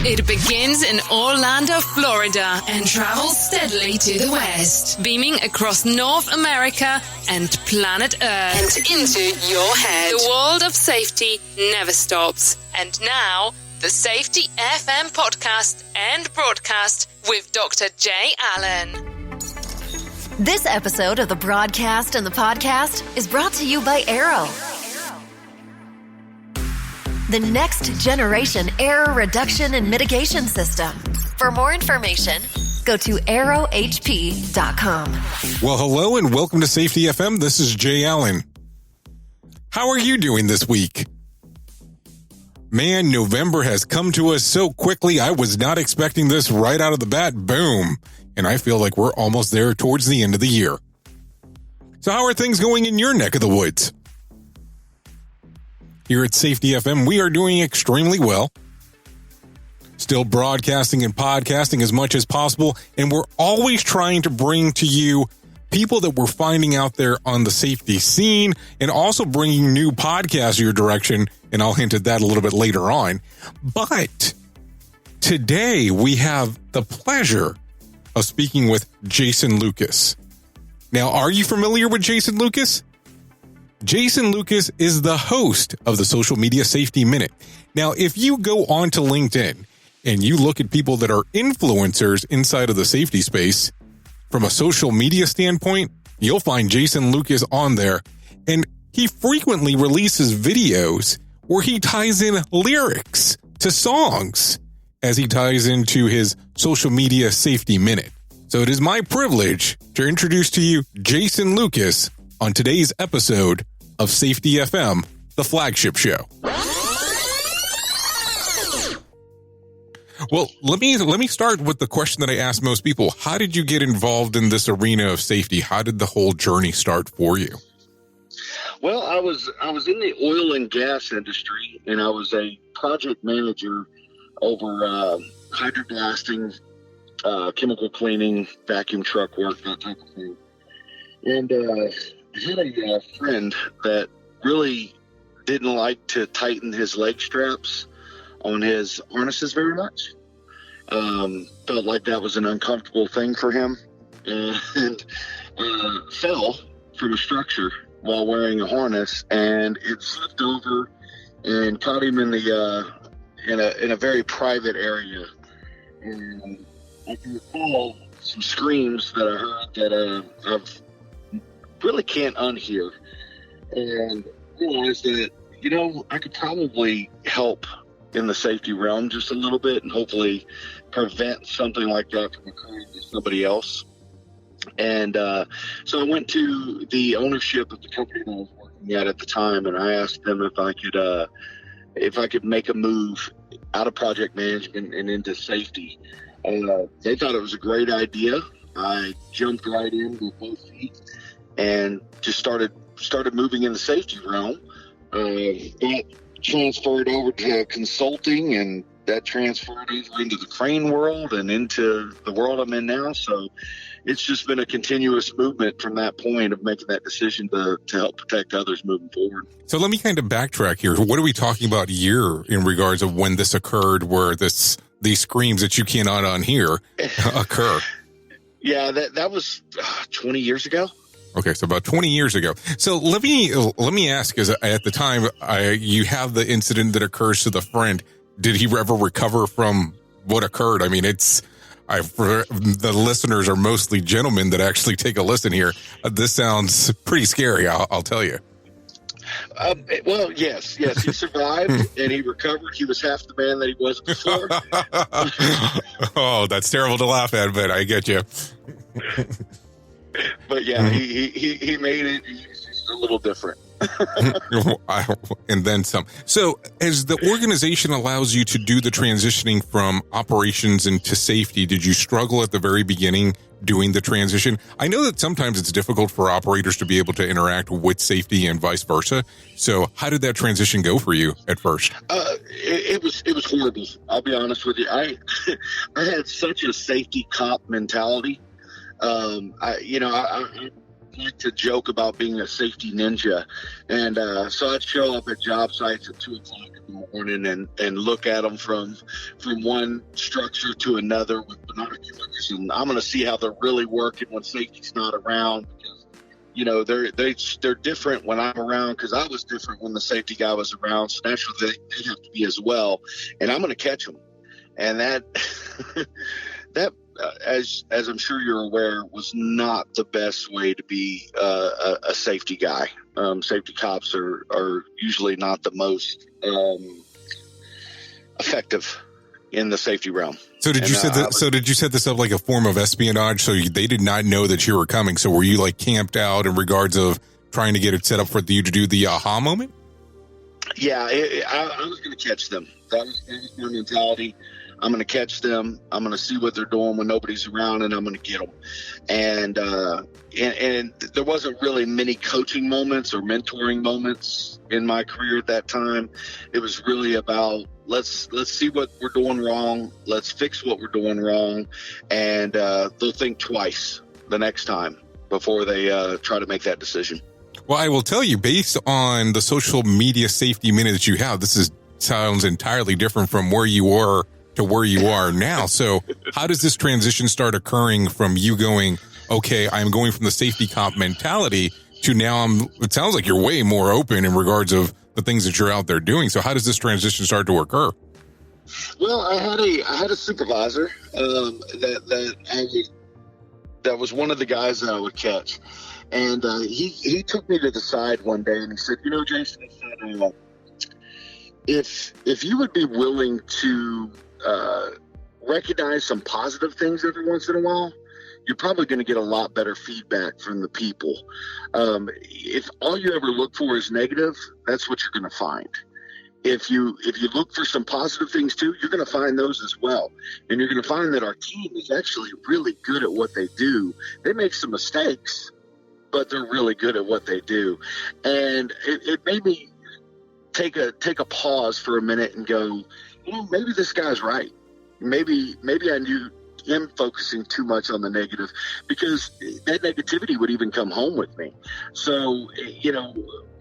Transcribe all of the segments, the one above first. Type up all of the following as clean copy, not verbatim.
It begins in Orlando, Florida, and travels steadily to the west, beaming across North America and planet Earth and into your head. The world of safety never stops. And now, the Safety FM podcast and broadcast with Dr. Jay Allen. This episode of the broadcast and the podcast is brought to you by Arrow, the next generation error reduction and mitigation system. For more information, go to arrowhp.com. Well, hello and welcome to Safety FM. This is Jay Allen. How are you doing this week? Man, November has come to us so quickly. I was not expecting this right out of the bat. Boom. And I feel like we're almost there towards the end of the year. So how are things going in your neck of the woods? Here at Safety FM, we are doing extremely well. Still broadcasting and podcasting as much as possible, and we're always trying to bring to you people that we're finding out there on the safety scene, and also bringing new podcasts your direction, and I'll hint at that a little bit later on. But today we have the pleasure of speaking with Jason Lucas. Now, are you familiar with Jason Lucas? Jason Lucas is the host of the Social Media Safety Minute. Now, if you go onto LinkedIn and you look at people that are influencers inside of the safety space, from a social media standpoint, you'll find Jason Lucas on there. And he frequently releases videos where he ties in lyrics to songs as he ties into his Social Media Safety Minute. So it is my privilege to introduce to you Jason Lucas on today's episode of Safety FM, the flagship show. Well, let me start with the question that I ask most people. How did you get involved in this arena of safety? How did the whole journey start for you? Well, I was in the oil and gas industry, and I was a project manager over hydroblasting, chemical cleaning, vacuum truck work, that type of thing. And I had a friend that really didn't like to tighten his leg straps on his harnesses very much. Felt like that was an uncomfortable thing for him, and fell from a structure while wearing a harness, and it slipped over and caught him in the in a very private area. And I can recall some screams that I heard that I've really can't unhear, and realized that, I could probably help in the safety realm just a little bit and hopefully prevent something like that from occurring to somebody else. And so I went to the ownership of the company that I was working at the time, and I asked them if I could make a move out of project management and into safety. They thought it was a great idea. I jumped right in with both feet and just started moving in the safety realm. That transferred over to consulting, and that transferred over into the crane world and into the world I'm in now. So it's just been a continuous movement from that point of making that decision to help protect others moving forward. So let me kind of backtrack here. What are we talking about year in regards of when this occurred, where these screams that you cannot unhear occur? Yeah, that was 20 years ago. Okay, so about 20 years ago. So let me ask, because at the time you have the incident that occurs to the friend. Did he ever recover from what occurred? I mean, the listeners are mostly gentlemen that actually take a listen here. This sounds pretty scary, I'll tell you. Well, yes, he survived and he recovered. He was half the man that he was before. Oh, that's terrible to laugh at, but I get you. But yeah, he made it. He's just a little different. And then some. So as the organization allows you to do the transitioning from operations into safety, did you struggle at the very beginning doing the transition? I know that sometimes it's difficult for operators to be able to interact with safety and vice versa. So how did that transition go for you at first? It was horrible. I'll be honest with you. I had such a safety cop mentality. I like to joke about being a safety ninja. And so I'd show up at job sites at 2 o'clock in the morning and look at them from one structure to another with binoculars. And I'm going to see how they're really working when safety's not around, because, you know, they're different when I'm around, because I was different when the safety guy was around. So naturally they have to be as well. And I'm going to catch them. And that as I'm sure you're aware, was not the best way to be a safety guy. Safety cops are usually not the most effective in the safety realm. So did you set this up like a form of espionage? So they did not know that you were coming. So were you like camped out in regards of trying to get it set up for you to do the aha moment? Yeah, I was going to catch them. That was my mentality. I'm going to catch them. I'm going to see what they're doing when nobody's around, and I'm going to get them. And there wasn't really many coaching moments or mentoring moments in my career at that time. It was really about let's see what we're doing wrong. Let's fix what we're doing wrong, and they'll think twice the next time before they try to make that decision. Well, I will tell you, based on the social media safety minute that you have, sounds entirely different from where you were to where you are now. So how does this transition start occurring from you going, okay, I'm going from the safety cop mentality to now it sounds like you're way more open in regards of the things that you're out there doing. So how does this transition start to occur? Well, I had a supervisor that was one of the guys that I would catch. And he took me to the side one day and he said, you know, Jason, if you would be willing to recognize some positive things every once in a while, you're probably going to get a lot better feedback from the people. If all you ever look for is negative, that's what you're going to find. If you look for some positive things too, you're going to find those as well. And you're going to find that our team is actually really good at what they do. They make some mistakes, but they're really good at what they do. And it made me take a pause for a minute and go, you know, maybe this guy's right. Maybe I am focusing too much on the negative, because that negativity would even come home with me. So, you know,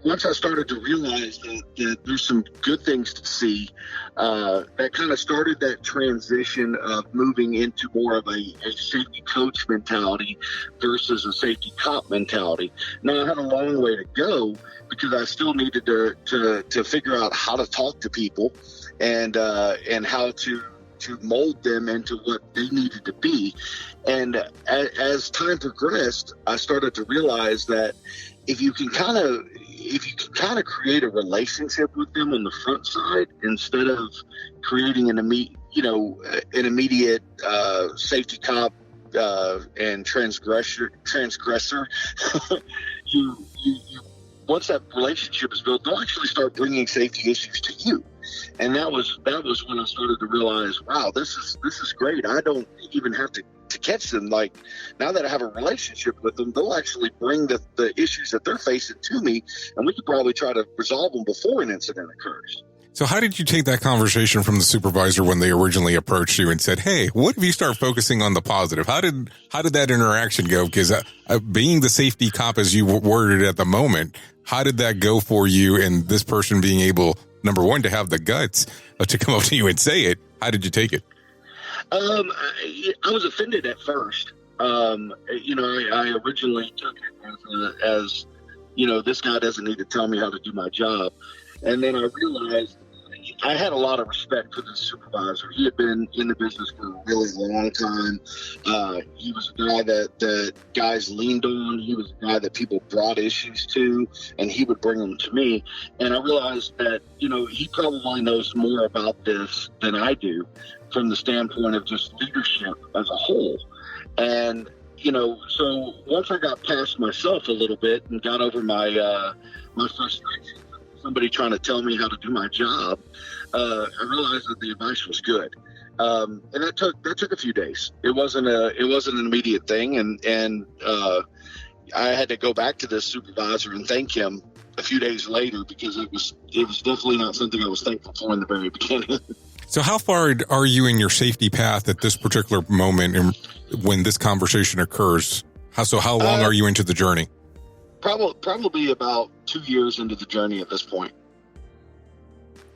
once I started to realize that there's some good things to see, that kind of started that transition of moving into more of a safety coach mentality versus a safety cop mentality. Now, I had a long way to go, because I still needed to figure out how to talk to people and how to mold them into what they needed to be. And as time progressed, I started to realize that if you can kind of create a relationship with them on the front side, instead of creating an immediate safety cop and transgressor, you once that relationship is built, they'll actually start bringing safety issues to you. And that was when I started to realize, wow, this is great. I don't even have to catch them. Like, now that I have a relationship with them, they'll actually bring the issues that they're facing to me, and we could probably try to resolve them before an incident occurs. So how did you take that conversation from the supervisor when they originally approached you and said, hey, what if you start focusing on the positive? How did that interaction go? Because being the safety cop, as you worded at the moment, how did that go for you, and this person being able, number one, to have the guts to come up to you and say it? How did you take it? I was offended at first. I originally took it as this guy doesn't need to tell me how to do my job. And then I realized I had a lot of respect for the supervisor. He had been in the business for a really long time. He was a guy that guys leaned on. He was a guy that people brought issues to, and he would bring them to me. And I realized that, he probably knows more about this than I do, from the standpoint of just leadership as a whole. And, so once I got past myself a little bit and got over my frustration, somebody trying to tell me how to do my job, I realized that the advice was good. And that took a few days. It wasn't an immediate thing. And I had to go back to this supervisor and thank him a few days later, because it was definitely not something I was thankful for in the very beginning. So how far are you in your safety path at this particular moment, and when this conversation occurs? How long are you into the journey? probably about 2 years into the journey at this point.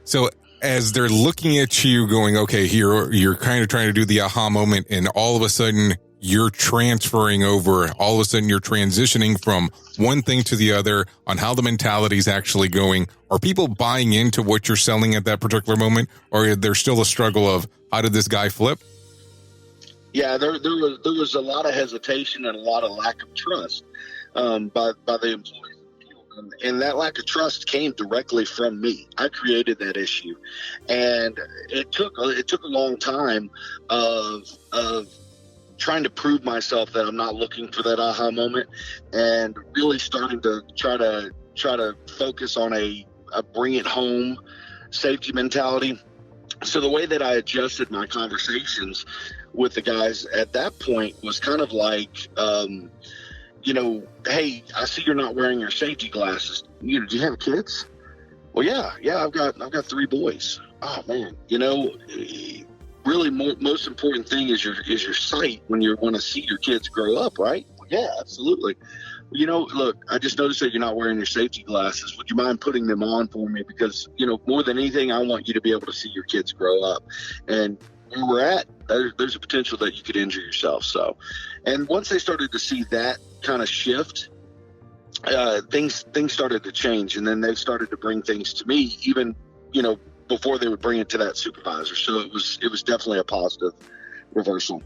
So as they're looking at you going, okay, here, you're kind of trying to do the aha moment, and all of a sudden you're transferring over, all of a sudden you're transitioning from one thing to the other on how the mentality is actually going. Are people buying into what you're selling at that particular moment, or is there still a struggle of how did this guy flip? Yeah, there was a lot of hesitation and a lot of lack of trust by the employees. And that lack of trust came directly from me. I created that issue, and it took a long time of trying to prove myself that I'm not looking for that aha moment, and really starting to try to focus on a bring it home safety mentality. So the way that I adjusted my conversations with the guys at that point was kind of like, hey, I see you're not wearing your safety glasses. Do you have kids? Well, yeah, I've got 3 boys. Oh man, really most important thing is your sight when you want to see your kids grow up, right? Well, yeah, absolutely. Look, I just noticed that you're not wearing your safety glasses. Would you mind putting them on for me? Because, more than anything, I want you to be able to see your kids grow up. And where we're at, there's a potential that you could injure yourself. So, and once they started to see that kind of shift, things started to change, and then they started to bring things to me, even before they would bring it to that supervisor. So it was definitely a positive reversal.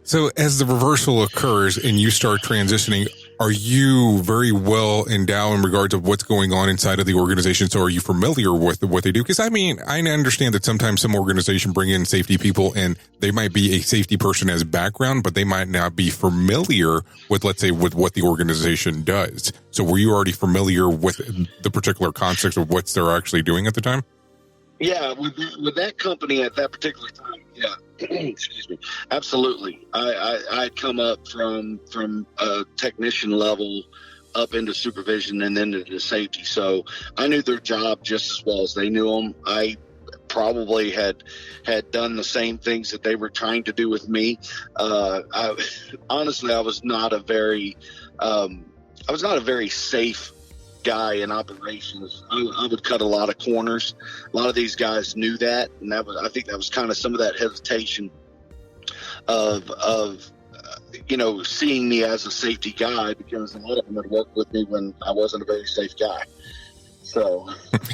So as the reversal occurs and you start transitioning, are you very well endowed in regards of what's going on inside of the organization? So are you familiar with what they do? Because I understand that sometimes some organization bring in safety people and they might be a safety person as background, but they might not be familiar with, let's say, with what the organization does. So were you already familiar with the particular concepts of what they're actually doing at the time? Yeah, with that company at that particular time, yeah. Excuse me. Absolutely. I'd come up from a technician level up into supervision and then into safety. So I knew their job just as well as they knew them. I probably had done the same things that they were trying to do with me. Honestly, I was not a very safe guy in operations. I would cut a lot of corners. A lot of these guys knew that, and I think that was kind of some of that hesitation of seeing me as a safety guy, because a lot of them had worked with me when I wasn't a very safe guy. So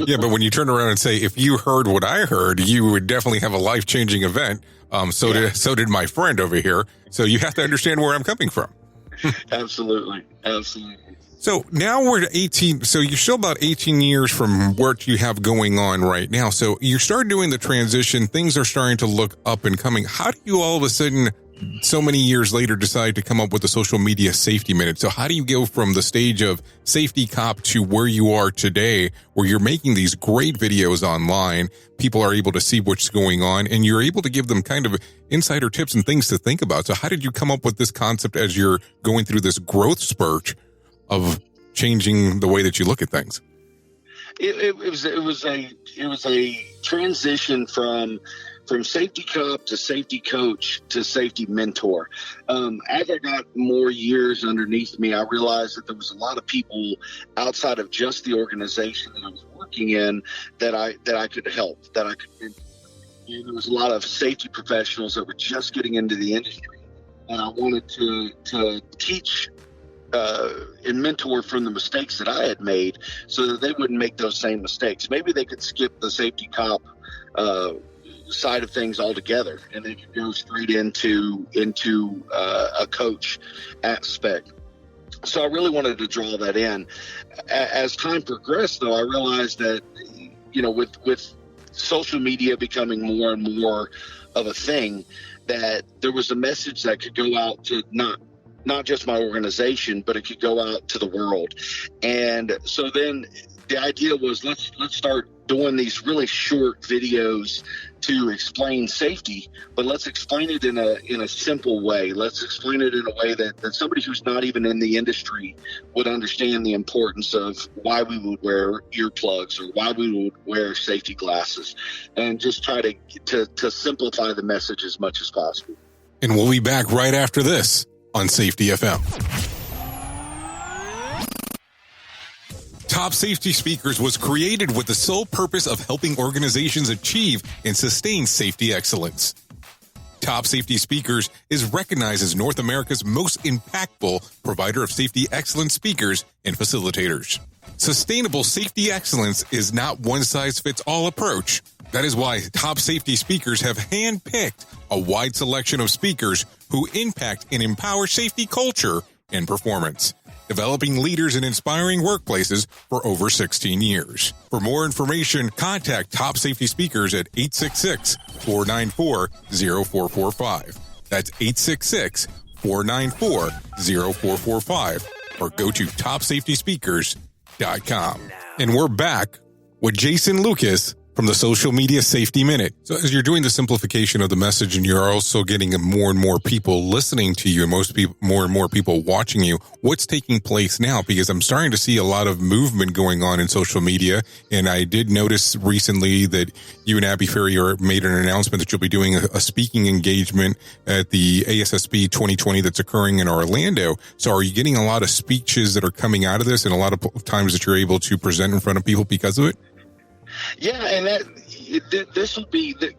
yeah, but when you turn around and say, if you heard what I heard, you would definitely have a life-changing event. So did my friend over here. So you have to understand where I'm coming from. Absolutely. So now we're at 18. So you're still about 18 years from what you have going on right now. So you start doing the transition. Things are starting to look up and coming. How do you all of a sudden, so many years later, decide to come up with the social media safety minute? So how do you go from the stage of safety cop to where you are today, where you're making these great videos online? People are able to see what's going on, and you're able to give them kind of insider tips and things to think about. So how did you come up with this concept as you're going through this growth spurt of changing the way that you look at things? It was a transition from safety cop to safety coach to safety mentor. As I got more years underneath me, I realized that there was a lot of people outside of just the organization that I was working in that I could help, that I could mentor. And there was a lot of safety professionals that were just getting into the industry, and I wanted to teach and mentor from the mistakes that I had made, so that they wouldn't make those same mistakes. Maybe they could skip the safety cop side of things altogether, and they could go straight into a coach aspect. So I really wanted to draw that in. As time progressed, though, I realized that with social media becoming more and more of a thing, that there was a message that could go out to not just my organization, but it could go out to the world. And so then the idea was, let's start doing these really short videos to explain safety, but let's explain it in a simple way. Let's explain it in a way that somebody who's not even in the industry would understand the importance of why we would wear earplugs or why we would wear safety glasses, and just try to simplify the message as much as possible. And we'll be back right after this on Safety FM. Top Safety Speakers was created with the sole purpose of helping organizations achieve and sustain safety excellence. Top Safety Speakers is recognized as North America's most impactful provider of safety excellence speakers and facilitators. Sustainable safety excellence is not one-size-fits-all approach. That is why Top Safety Speakers have handpicked a wide selection of speakers who impact and empower safety culture and performance, developing leaders and inspiring workplaces for over 16 years. For more information, contact Top Safety Speakers at 866-494-0445. That's 866-494-0445, or go to topsafetyspeakers.com. And we're back with Jason Lucas from the Social Media Safety Minute. So as you're doing the simplification of the message and you're also getting more and more people listening to you and more and more people watching you, what's taking place now? Because I'm starting to see a lot of movement going on in social media. And I did notice recently that you and Abby Ferrier made an announcement that you'll be doing a speaking engagement at the ASSP 2020 that's occurring in Orlando. So are you getting a lot of speeches that are coming out of this and a lot of times that you're able to present in front of people because of it? Yeah, and this will be the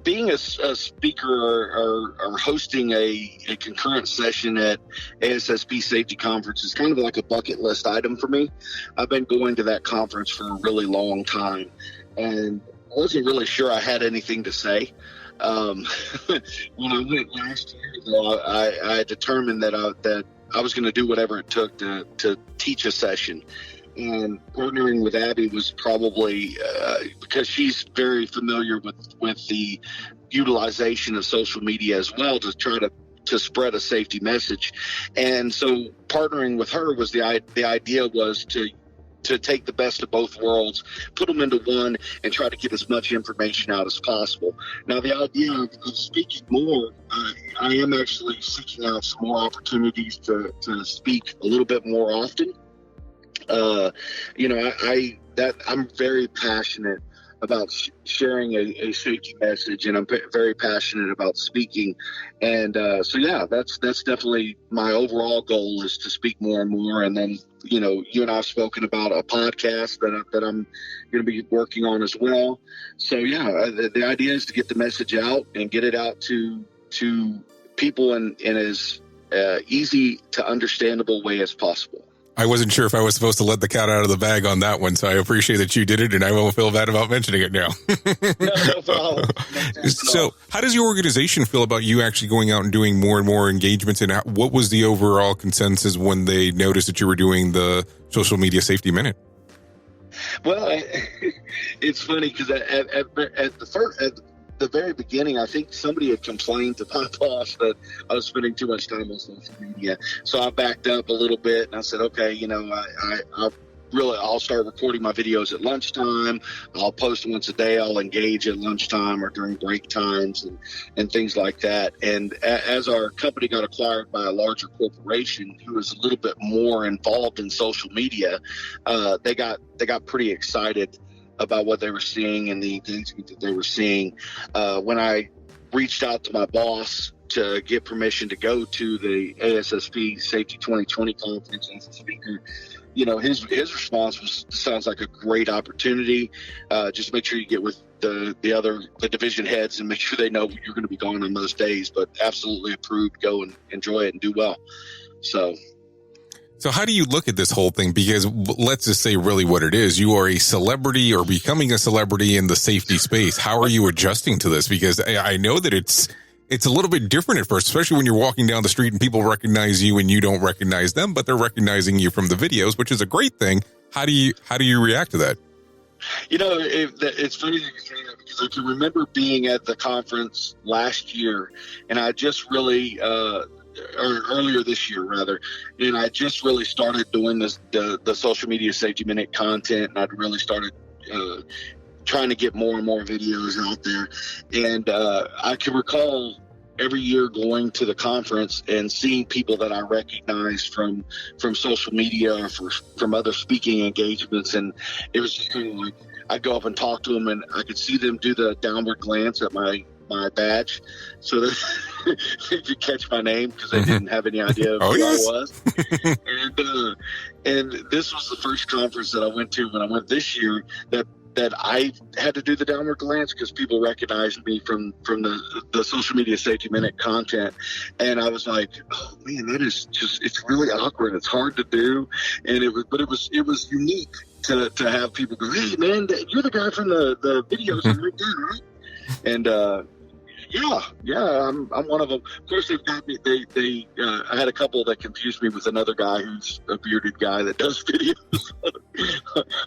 being a speaker or hosting a concurrent session at ASSP Safety Conference is kind of like a bucket list item for me. I've been going to that conference for a really long time, and I wasn't really sure I had anything to say. When I went last year, though, I determined that I was going to do whatever it took to teach a session. And partnering with Abby was probably because she's very familiar with the utilization of social media as well to try to spread a safety message. And so partnering with her was the idea was to take the best of both worlds, put them into one, and try to get as much information out as possible. Now, the idea of speaking more, I am actually seeking out some more opportunities to speak a little bit more often. I'm very passionate about sharing a safety message, and I'm very passionate about speaking. And that's definitely my overall goal is to speak more and more. And then, you and I have spoken about a podcast that I'm going to be working on as well. So the idea is to get the message out and get it out to people in as easy to understandable way as possible. I wasn't sure if I was supposed to let the cat out of the bag on that one, so I appreciate that you did it, and I won't feel bad about mentioning it now. No problem. So how does your organization feel about you actually going out and doing more and more engagements, and what was the overall consensus when they noticed that you were doing the Social Media Safety Minute? Well, it's funny because at the very beginning, I think somebody had complained to my boss that I was spending too much time on social media. So I backed up a little bit and I said, okay, I'll start recording my videos at lunchtime. I'll post once a day. I'll engage at lunchtime or during break times and things like that. And as our company got acquired by a larger corporation who was a little bit more involved in social media, they got pretty excited about what they were seeing and the engagement that they were seeing. When I reached out to my boss to get permission to go to the ASSP Safety 2020 conference as a speaker, his response was, sounds like a great opportunity. Just make sure you get with the division heads and make sure they know you're going to be going on those days, but absolutely approved. Go and enjoy it and do well. So how do you look at this whole thing? Because let's just say really what it is. You are a celebrity or becoming a celebrity in the safety space. How are you adjusting to this? Because I know that it's a little bit different at first, especially when you're walking down the street and people recognize you and you don't recognize them, but they're recognizing you from the videos, which is a great thing. How do you react to that? It's funny that you say that because I can remember being at the conference last year, and I just really or earlier this year rather, and I just really started doing the Social Media Safety Minute content, and I'd really started trying to get more and more videos out there. And I can recall every year going to the conference and seeing people that I recognized from social media or from other speaking engagements, and it was just kind of like I'd go up and talk to them, and I could see them do the downward glance at my my badge so that they could catch my name, because they didn't have any idea who I was. And this was the first conference that I went to when I went this year that I had to do the downward glance, because people recognized me from the Social Media Safety Minute content. And I was like, oh man, that is just, it's really awkward. It's hard to do. And it was unique to have people go, hey man, you're the guy from the videos on LinkedIn, right? And, I'm one of them. Of course, they've got me. I had a couple that confused me with another guy who's a bearded guy that does videos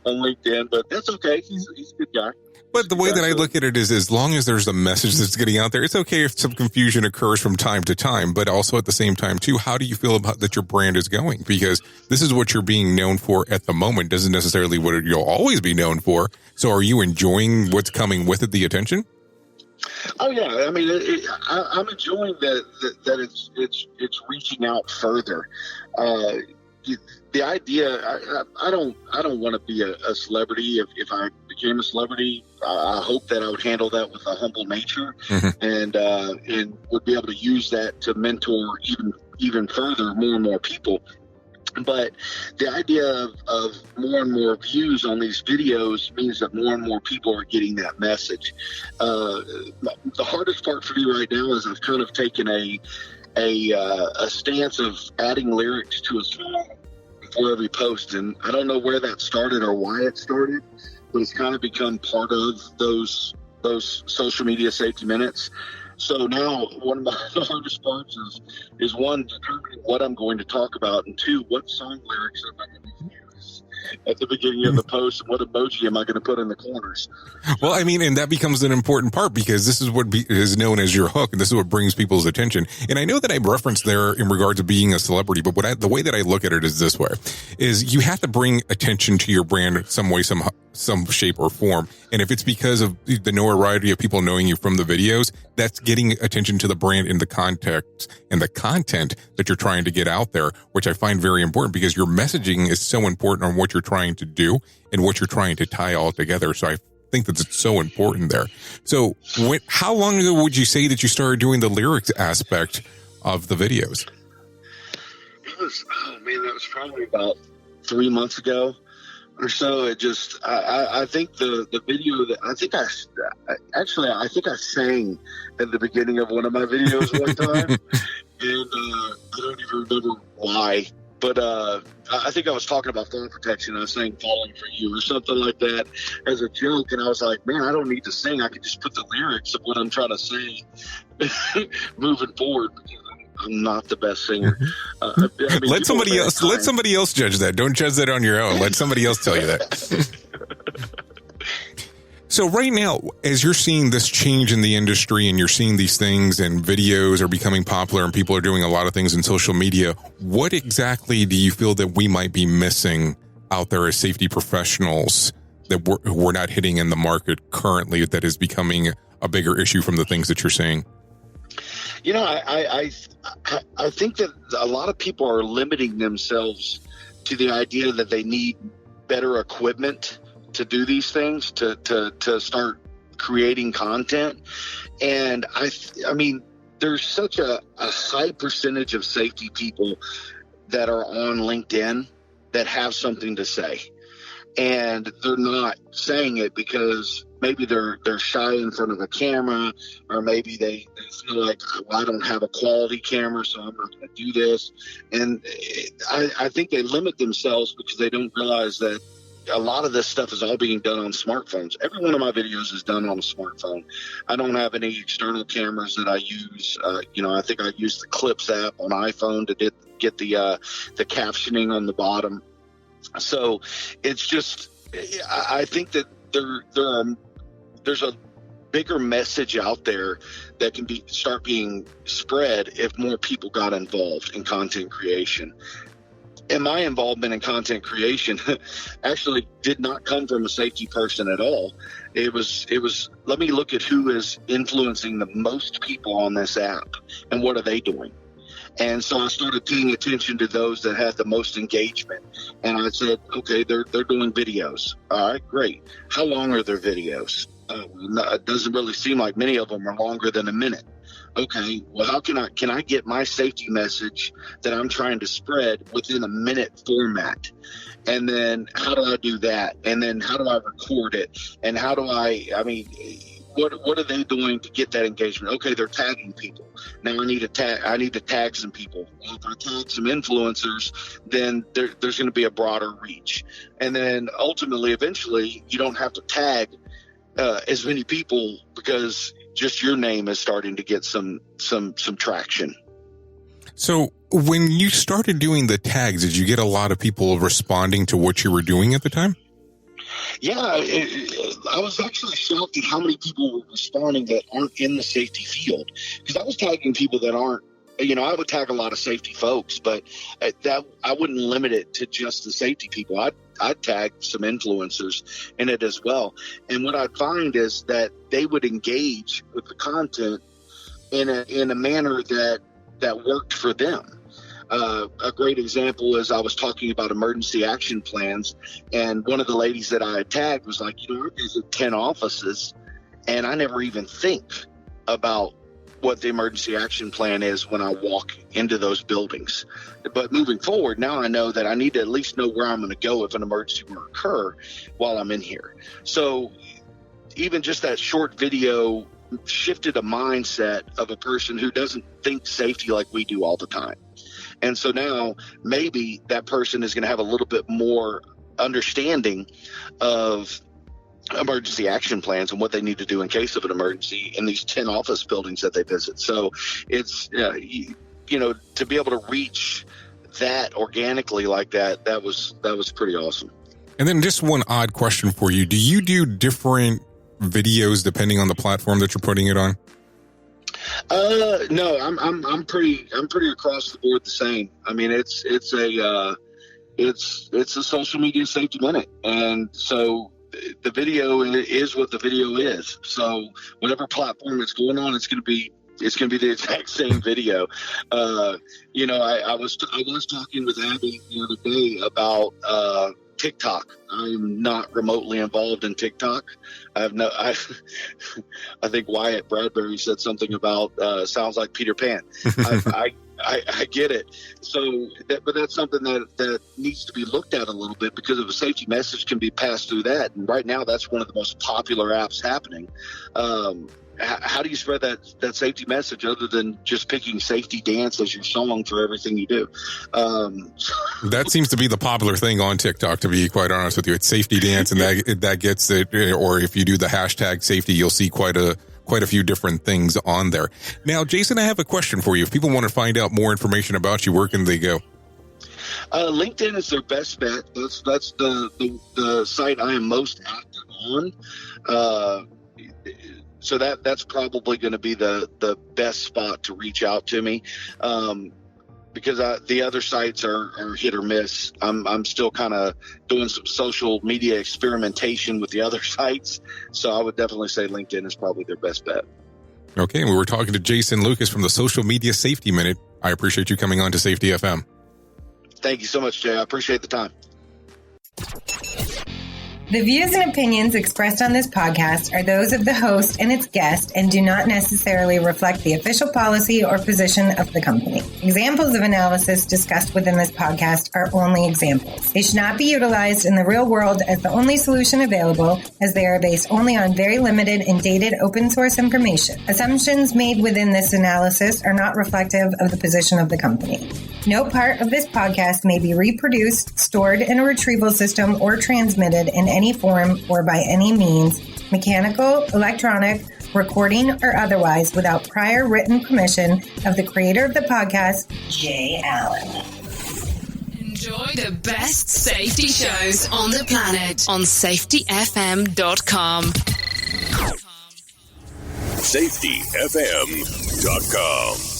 on LinkedIn, but that's okay. He's a good guy. But the way that I look at it is, as long as there's a message that's getting out there, it's okay if some confusion occurs from time to time, but also at the same time too, how do you feel about that your brand is going? Because this is what you're being known for at the moment, doesn't necessarily what you'll always be known for. So are you enjoying what's coming with it, the attention? Oh yeah, I mean, I'm enjoying that it's reaching out further. The idea, I don't want to be a celebrity. If I became a celebrity, I hope that I would handle that with a humble nature, and would be able to use that to mentor even further more and more people. But the idea of more and more views on these videos means that more and more people are getting that message. The hardest part for me right now is I've kind of taken a stance of adding lyrics to a song before every post, and I don't know where that started or why it started, but it's kind of become part of those social media safety minutes. So now one of the hardest parts is one, determining what I'm going to talk about, and two, what song lyrics am I going to use at the beginning of the post, and what emoji am I going to put in the corners. Well, I mean, and that becomes an important part, because this is what is known as your hook, and this is what brings people's attention. And I know that I referenced there in regards to being a celebrity, but the way that I look at it is this way, is you have to bring attention to your brand some way, some shape or form. And if it's because of the notoriety of people knowing you from the videos, that's getting attention to the brand in the context and the content that you're trying to get out there, which I find very important, because your messaging is so important on what you're trying to do and what you're trying to tie all together. So I think that it's so important there. So how long ago would you say that you started doing the lyrics aspect of the videos? That was probably about 3 months ago or so. It just, I think the video that I think I sang at the beginning of one of my videos one time, and I don't even remember why, but I think I was talking about fall protection. I was saying "Falling for You" or something like that as a joke, and I was like, man, I don't need to sing. I could just put the lyrics of what I'm trying to say moving forward, because I'm not the best singer. Let somebody else judge that. Don't judge that on your own. Let somebody else tell you that. So right now, as you're seeing this change in the industry and you're seeing these things and videos are becoming popular and people are doing a lot of things in social media, what exactly do you feel that we might be missing out there as safety professionals that we're not hitting in the market currently that is becoming a bigger issue from the things that you're seeing? You know, I think that a lot of people are limiting themselves to the idea that they need better equipment to do these things, to start creating content. And I mean, there's such a high percentage of safety people that are on LinkedIn that have something to say. And they're not saying it because maybe they're shy in front of a camera, or maybe they feel like, well, I don't have a quality camera, so I'm not going to do this. And I think they limit themselves because they don't realize that a lot of this stuff is all being done on smartphones. Every one of my videos is done on a smartphone. I don't have any external cameras that I use. I think I use the Clips app on iPhone to get the captioning on the bottom. So it's just, I think that there's a bigger message out there that can start being spread if more people got involved in content creation. And my involvement in content creation actually did not come from a safety person at all. It was let me look at who is influencing the most people on this app and what are they doing. And so I started paying attention to those that had the most engagement. And I said, okay, they're doing videos. All right, great. How long are their videos? It doesn't really seem like many of them are longer than a minute. Okay, well, how can I get my safety message that I'm trying to spread within a minute format? And then how do I do that? And then how do I record it? And how do what are they doing to get that engagement? Okay, they're tagging people. Now I need to tag some people. Well, if I tag some influencers, then there's going to be a broader reach. And then ultimately, eventually, you don't have to tag as many people because just your name is starting to get some traction. So when you started doing the tags, did you get a lot of people responding to what you were doing at the time? Yeah, I was actually shocked at how many people were responding that aren't in the safety field, because I was tagging people that aren't. I would tag a lot of safety folks, but that I wouldn't limit it to just the safety people. I'd tag some influencers in it as well. And what I'd find is that they would engage with the content in a manner that worked for them. A great example is I was talking about emergency action plans, and one of the ladies that I had tagged was like, I visit 10 offices, and I never even think about what the emergency action plan is when I walk into those buildings. But moving forward, now I know that I need to at least know where I'm going to go if an emergency will occur while I'm in here. So even just that short video shifted a mindset of a person who doesn't think safety like we do all the time. And so now maybe that person is going to have a little bit more understanding of emergency action plans and what they need to do in case of an emergency in these 10 office buildings that they visit. So it's, to be able to reach that organically like that was pretty awesome. And then just one odd question for you. Do you do different videos depending on the platform that you're putting it on? No, I'm pretty across the board the same. I mean, it's a social media safety minute. And so the video is what the video is. So whatever platform it's going on, it's going to be the exact same video. I was talking with Abby the other day about TikTok. I'm not remotely involved in TikTok. I think Wyatt Bradbury said something about sounds like Peter Pan. I get it. So, but that's something that needs to be looked at a little bit, because if a safety message can be passed through that, and right now that's one of the most popular apps happening. How do you spread that safety message other than just picking Safety Dance as your song for everything you do? That seems to be the popular thing on TikTok, to be quite honest with you. It's Safety Dance, and that gets it. Or if you do the hashtag safety, you'll see quite a few different things on there. Now, Jason, I have a question for you. If people want to find out more information about you, where can they go? LinkedIn is their best bet. That's the site I am most active on. So that's probably going to be the best spot to reach out to me, because the other sites are hit or miss. I'm still kind of doing some social media experimentation with the other sites, so I would definitely say LinkedIn is probably their best bet. Okay, we were talking to Jason Lucas from the Social Media Safety Minute. I appreciate you coming on to Safety FM. Thank you so much, Jay. I appreciate the time. The views and opinions expressed on this podcast are those of the host and its guest and do not necessarily reflect the official policy or position of the company. Examples of analysis discussed within this podcast are only examples. They should not be utilized in the real world as the only solution available, as they are based only on very limited and dated open source information. Assumptions made within this analysis are not reflective of the position of the company. No part of this podcast may be reproduced, stored in a retrieval system, or transmitted in any form or by any means, mechanical, electronic, recording, or otherwise, without prior written permission of the creator of the podcast, Jay Allen. Enjoy the best safety shows on the planet on safetyfm.com. safetyfm.com